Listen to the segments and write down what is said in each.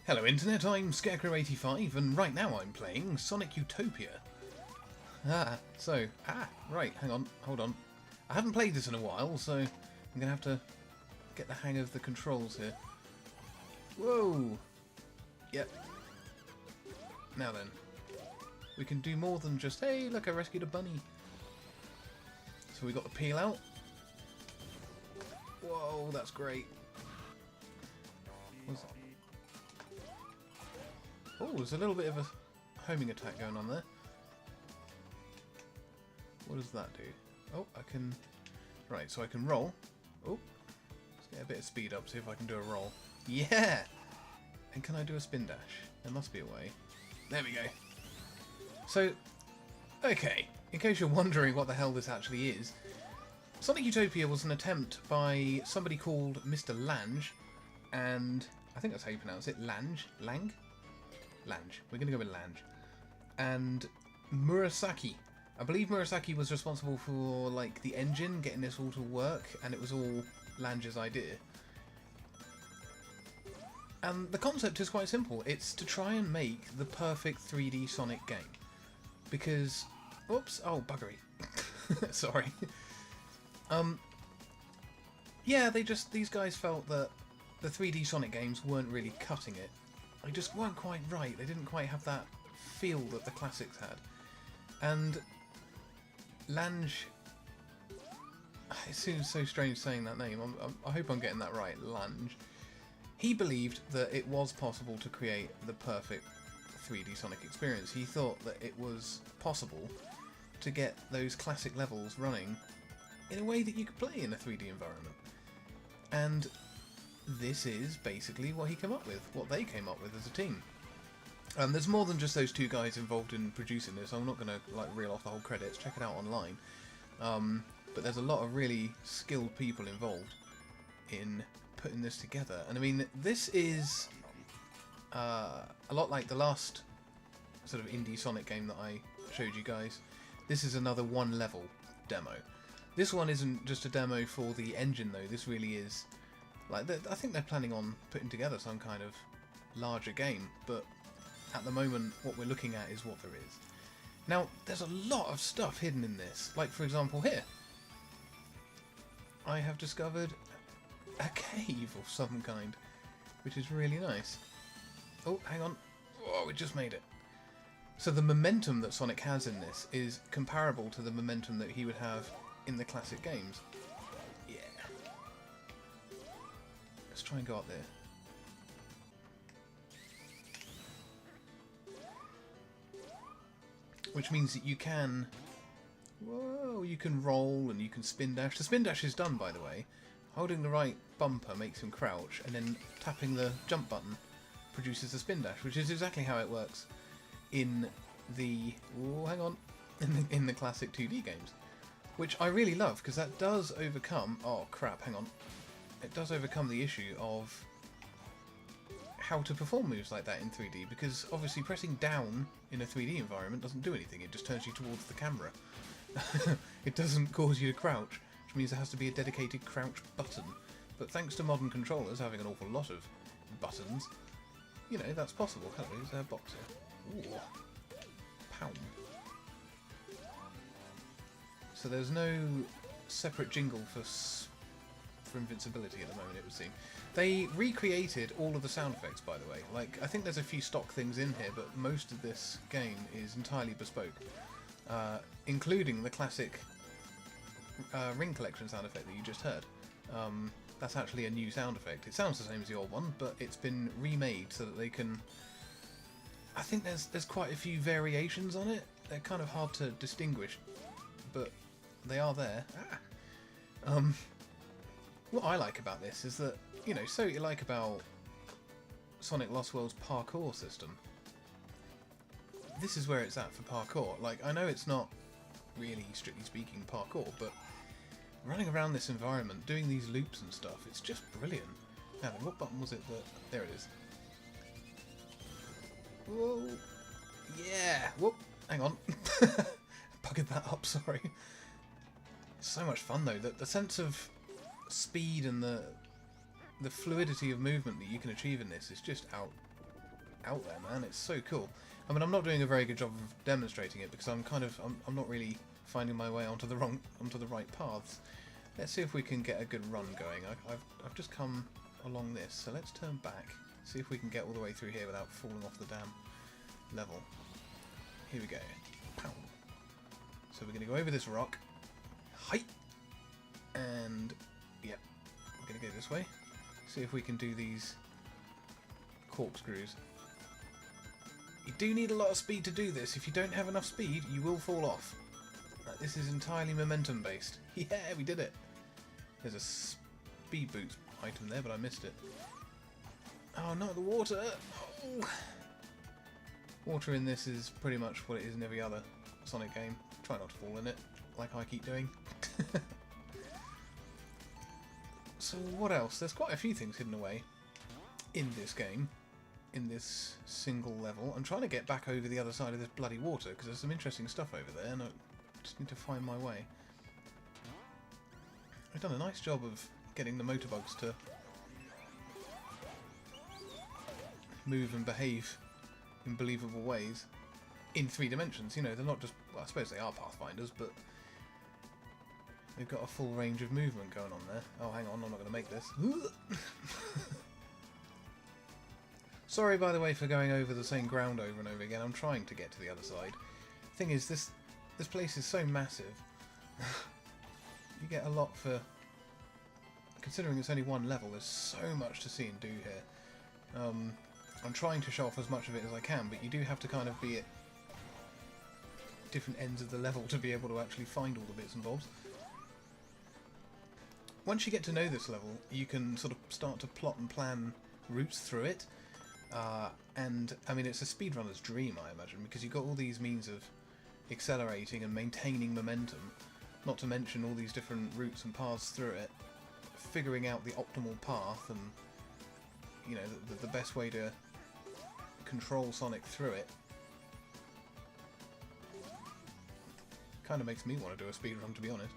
Hello Internet, I'm Scarecrow85 and right now I'm playing Sonic Utopia. Right, hang on, hold on. I haven't played this in a while, so I'm going to have to get the hang of the controls here. Whoa! Yep. Now then, we can do more than just, hey look, I rescued a bunny. So we got the peel out. Whoa, that's great. What's that? Oh, there's a little bit of a homing attack going on there. What does that do? Oh, I can... Right, so I can roll. Oh, let's get a bit of speed up, see if I can do a roll. Yeah! And can I do a spin dash? There must be a way. There we go. So, okay, in case you're wondering what the hell this actually is, Sonic Utopia was an attempt by somebody called Mr. Lange, and I think that's how you pronounce it, Lange? Lang? Lange. We're going to go with Lange. And Murasaki. I believe Murasaki was responsible for like the engine, getting this all to work, and it was all Lange's idea. And the concept is quite simple. It's to try and make the perfect 3D Sonic game. Because... Oops! Oh, buggery. Sorry. Yeah, these guys felt that the 3D Sonic games weren't really cutting it. They just weren't quite right. They didn't quite have that feel that the classics had. And Lange... It seems so strange saying that name. I hope I'm getting that right. Lange. He believed that it was possible to create the perfect 3D Sonic experience. He thought that it was possible to get those classic levels running in a way that you could play in a 3D environment. And this is basically what he came up with, what they came up with as a team. There's more than just those two guys involved in producing this. I'm not going to like reel off the whole credits, check it out online. But there's a lot of really skilled people involved in putting this together. And I mean, this is a lot like the last sort of indie Sonic game that I showed you guys. This is another one level demo. This one isn't just a demo for the engine though, this really is... Like, I think they're planning on putting together some kind of larger game, but at the moment what we're looking at is what there is. Now, there's a lot of stuff hidden in this. Like, for example, here. I have discovered a cave of some kind, which is really nice. Oh, hang on. Oh, we just made it. So the momentum that Sonic has in this is comparable to the momentum that he would have in the classic games. Yeah. Let's try and go up there. Which means that you can... Whoa, you can roll and you can spin dash. The spin dash is done, by the way. Holding the right bumper makes him crouch, and then tapping the jump button produces the spin dash, which is exactly how it works in the... Oh, hang on. In the classic 2D games. Which I really love, because that does overcome... Oh, crap, hang on. It does overcome the issue of how to perform moves like that in 3D, because obviously pressing down in a 3D environment doesn't do anything, it just turns you towards the camera. It doesn't cause you to crouch, which means there has to be a dedicated crouch button. But thanks to modern controllers having an awful lot of buttons, you know, that's possible. Hello, is there a box here? Ooh. Pow. So there's no separate jingle for invincibility at the moment, it would seem. They recreated all of the sound effects, by the way. Like, I think there's a few stock things in here, but most of this game is entirely bespoke, including the classic ring collection sound effect that you just heard. That's actually a new sound effect. It sounds the same as the old one, but it's been remade so that they can... I think there's quite a few variations on it. They're kind of hard to distinguish, but they are there. What I like about this is that, you know, so you like about Sonic Lost World's parkour system. This is where it's at for parkour. Like, I know it's not really, strictly speaking, parkour, but running around this environment, doing these loops and stuff, it's just brilliant. Now then, what button was it that... There it is. Whoa! Yeah! Whoop! Hang on. Buggered that up, sorry. It's so much fun though, the sense of speed and the fluidity of movement that you can achieve in this is just out there, man. It's so cool. I mean, I'm not doing a very good job of demonstrating it because I'm not really finding my way onto the right paths. Let's see if we can get a good run going. I've just come along this, so let's turn back. See if we can get all the way through here without falling off the damn level. Here we go. Pow. So we're going to go over this rock. Hi. And yeah, we're going to go this way. See if we can do these corkscrews. You do need a lot of speed to do this. If you don't have enough speed, you will fall off. This is entirely momentum based. Yeah, we did it. There's a speed boots item there, but I missed it. Oh, not the water! Oh. Water in this is pretty much what it is in every other Sonic game. Try not to fall in it, like I keep doing. So what else? There's quite a few things hidden away in this game, in this single level. I'm trying to get back over the other side of this bloody water, because there's some interesting stuff over there, and I just need to find my way. I've done a nice job of getting the motorbugs to move and behave in believable ways in 3 dimensions. You know, they're not just, well, I suppose they are pathfinders, but they've got a full range of movement going on there. Oh, hang on, I'm not going to make this. Sorry, by the way, for going over the same ground over and over again. I'm trying to get to the other side. Thing is, this place is so massive. You get a lot for... Considering it's only one level, there's so much to see and do here. I'm trying to show off as much of it as I can, but you do have to kind of be at different ends of the level to be able to actually find all the bits and bobs. Once you get to know this level, you can sort of start to plot and plan routes through it. And, I mean, it's a speedrunner's dream, I imagine, because you've got all these means of accelerating and maintaining momentum, not to mention all these different routes and paths through it, figuring out the optimal path and, you know, the best way to control Sonic through it. Kind of makes me want to do a speedrun, to be honest.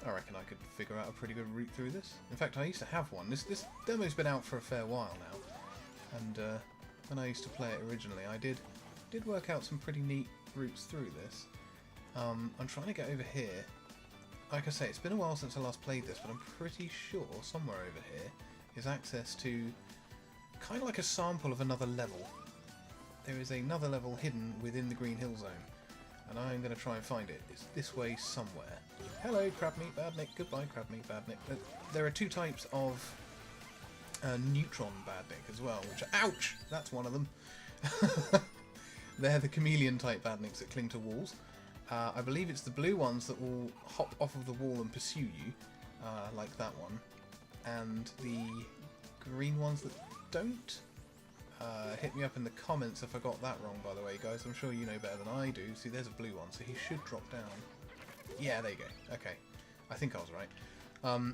I reckon I could figure out a pretty good route through this. In fact, I used to have one. This demo's been out for a fair while now, and when I used to play it originally, I did work out some pretty neat routes through this. I'm trying to get over here. Like I say, it's been a while since I last played this, but I'm pretty sure somewhere over here is access to kind of like a sample of another level. There is another level hidden within the Green Hill Zone, and I'm going to try and find it. It's this way somewhere. Hello, Crabmeat Badnik. Goodbye, Crabmeat Badnik. There are 2 types of neutron Badnik as well, which are... Ouch! That's one of them. They're the chameleon type Badniks that cling to walls. I believe it's the blue ones that will hop off of the wall and pursue you, like that one. And the green ones that don't. Hit me up in the comments if I got that wrong, by the way, guys. I'm sure you know better than I do. See, there's a blue one, so he should drop down. Yeah, there you go. Okay. I think I was right.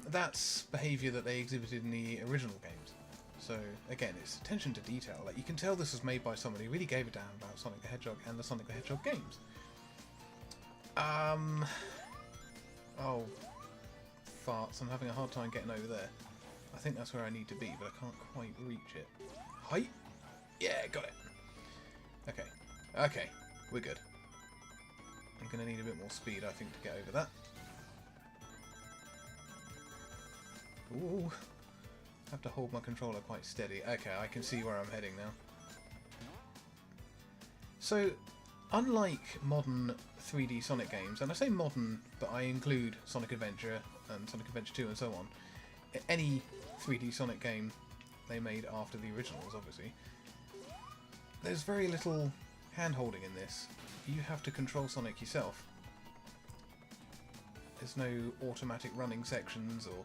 That's behaviour that they exhibited in the original games. So, again, it's attention to detail. Like, you can tell this was made by somebody who really gave a damn about Sonic the Hedgehog and the Sonic the Hedgehog games. Oh, farts. I'm having a hard time getting over there. I think that's where I need to be, but I can't quite reach it. Hi! Yeah, got it. Okay. Okay, we're good. I'm going to need a bit more speed, I think, to get over that. Ooh. I have to hold my controller quite steady. Okay, I can see where I'm heading now. So, unlike modern 3D Sonic games, and I say modern, but I include Sonic Adventure and Sonic Adventure 2 and so on, any 3D Sonic game they made after the originals, obviously, there's very little hand-holding in this. You have to control Sonic yourself. There's no automatic running sections or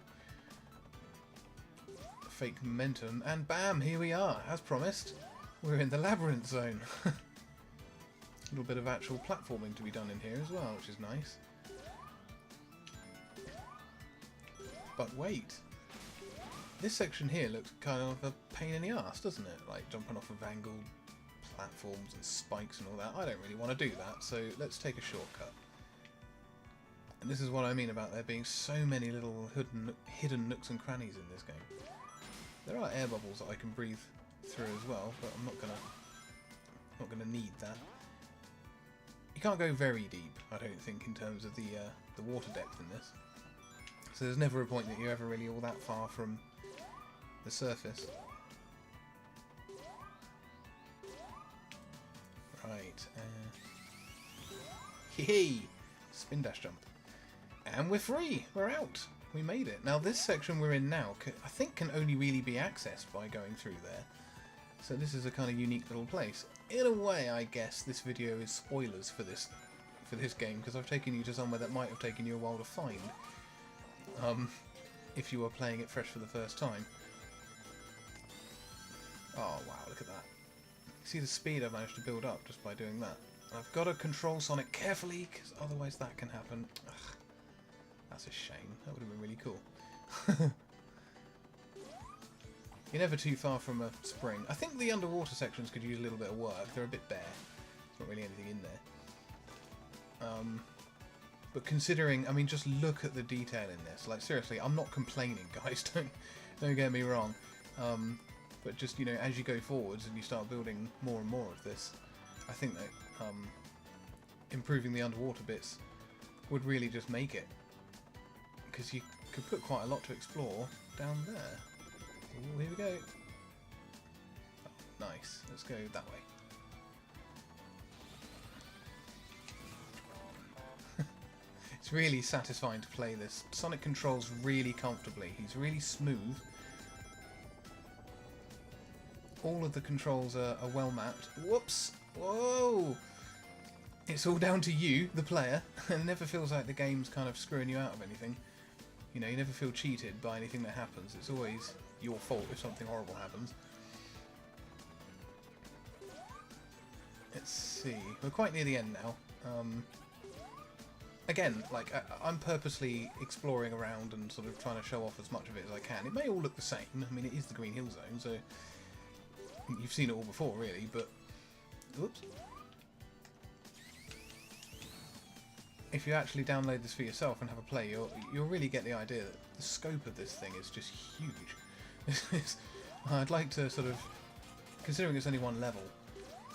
fake momentum, and bam, here we are, as promised. We're in the Labyrinth Zone. A little bit of actual platforming to be done in here as well, which is nice. But wait, this section here looks kind of a pain in the arse, doesn't it? Like jumping off of angled platforms and spikes and all that. I don't really want to do that, so let's take a shortcut. And this is what I mean about there being so many little hidden nooks and crannies in this game. There are air bubbles that I can breathe through as well, but I'm not gonna need that. You can't go very deep, I don't think, in terms of the water depth in this. So there's never a point that you're ever really all that far from the surface. Right. Hee! Spin dash jump. And we're free! We're out! We made it. Now this section we're in now, I think can only really be accessed by going through there. So this is a kind of unique little place. In a way, I guess this video is spoilers for this game, because I've taken you to somewhere that might have taken you a while to find. If you were playing it fresh for the first time. Oh wow, look at that. See the speed I've managed to build up just by doing that. I've got to control Sonic carefully, because otherwise that can happen. Ugh, that's a shame. That would have been really cool. You're never too far from a spring. I think the underwater sections could use a little bit of work. They're a bit bare. There's not really anything in there. But considering, I mean, just look at the detail in this. Like, seriously, I'm not complaining, guys. Don't get me wrong. But just, you know, as you go forwards and you start building more and more of this, I think that improving the underwater bits would really just make it. Because you could put quite a lot to explore down there. Ooh, here we go. Oh, nice. Let's go that way. It's really satisfying to play this. Sonic controls really comfortably. He's really smooth. All of the controls are well mapped. Whoops! Whoa! It's all down to you, the player. It never feels like the game's kind of screwing you out of anything. You know, you never feel cheated by anything that happens. It's always your fault if something horrible happens. Let's see. We're quite near the end now. Again, like, I'm purposely exploring around and sort of trying to show off as much of it as I can. It may all look the same. I mean, it is the Green Hill Zone, so you've seen it all before, really, but... Oops. If you actually download this for yourself and have a play, you'll really get the idea that the scope of this thing is just huge. I'd like to sort of, considering it's only one level,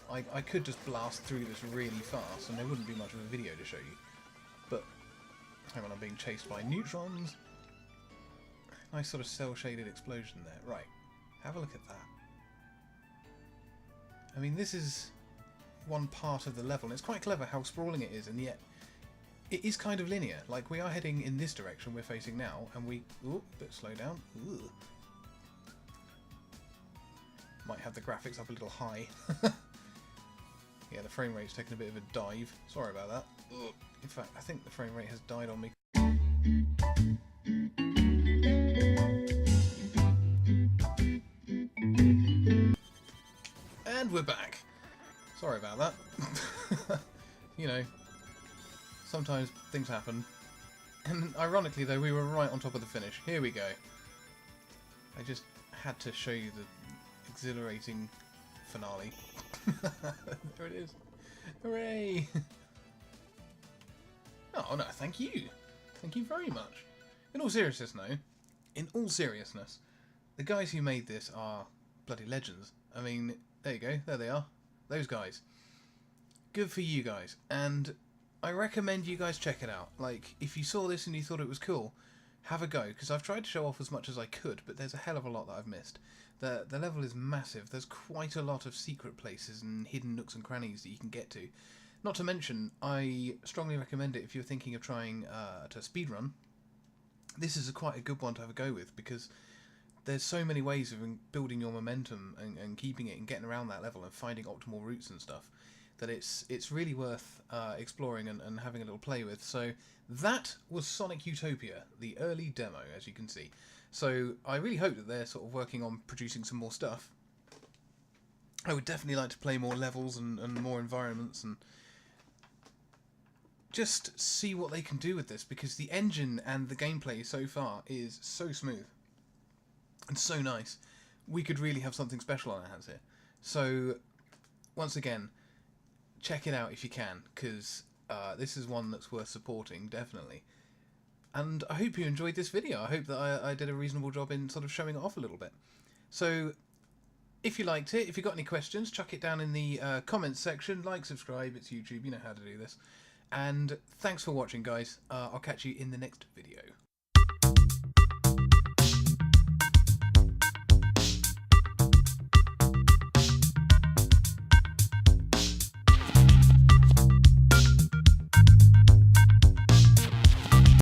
I could just blast through this really fast and there wouldn't be much of a video to show you. But, hang on, I'm being chased by neutrons. Nice sort of cel-shaded explosion there. Right, have a look at that. I mean, this is one part of the level, and it's quite clever how sprawling it is, and yet it is kind of linear. Like, we are heading in this direction we're facing now, and we... Ooh, bit slow down. Ooh. Might have the graphics up a little high. Yeah, the frame rate's taken a bit of a dive. Sorry about that. Ooh. In fact, I think the frame rate has died on me. And we're back. Sorry about that. You know, sometimes things happen. And ironically though, we were right on top of the finish. Here we go. I just had to show you the exhilarating finale. There it is. Hooray! Oh no, thank you. Thank you very much. In all seriousness, no. In all seriousness, the guys who made this are bloody legends. I mean, there you go. There they are. Those guys. Good for you guys. And I recommend you guys check it out. Like, if you saw this and you thought it was cool, have a go. Because I've tried to show off as much as I could, but there's a hell of a lot that I've missed. The level is massive. There's quite a lot of secret places and hidden nooks and crannies that you can get to. Not to mention, I strongly recommend it if you're thinking of trying to speedrun. This is quite a good one to have a go with, because there's so many ways of building your momentum and keeping it and getting around that level and finding optimal routes and stuff, that it's really worth exploring and having a little play with. So that was Sonic Utopia, the early demo, as you can see. So I really hope that they're sort of working on producing some more stuff. I would definitely like to play more levels and more environments and just see what they can do with this, because the engine and the gameplay so far is so smooth and so nice. We could really have something special on our hands here. So once again, check it out if you can, because this is one that's worth supporting, definitely. And I hope you enjoyed this video. I hope that I did a reasonable job in sort of showing it off a little bit. So If you liked it, if you got any questions, chuck it down in the comments section. Like, subscribe, it's YouTube, you know how to do this. And thanks for watching, guys. I'll catch you in the next video.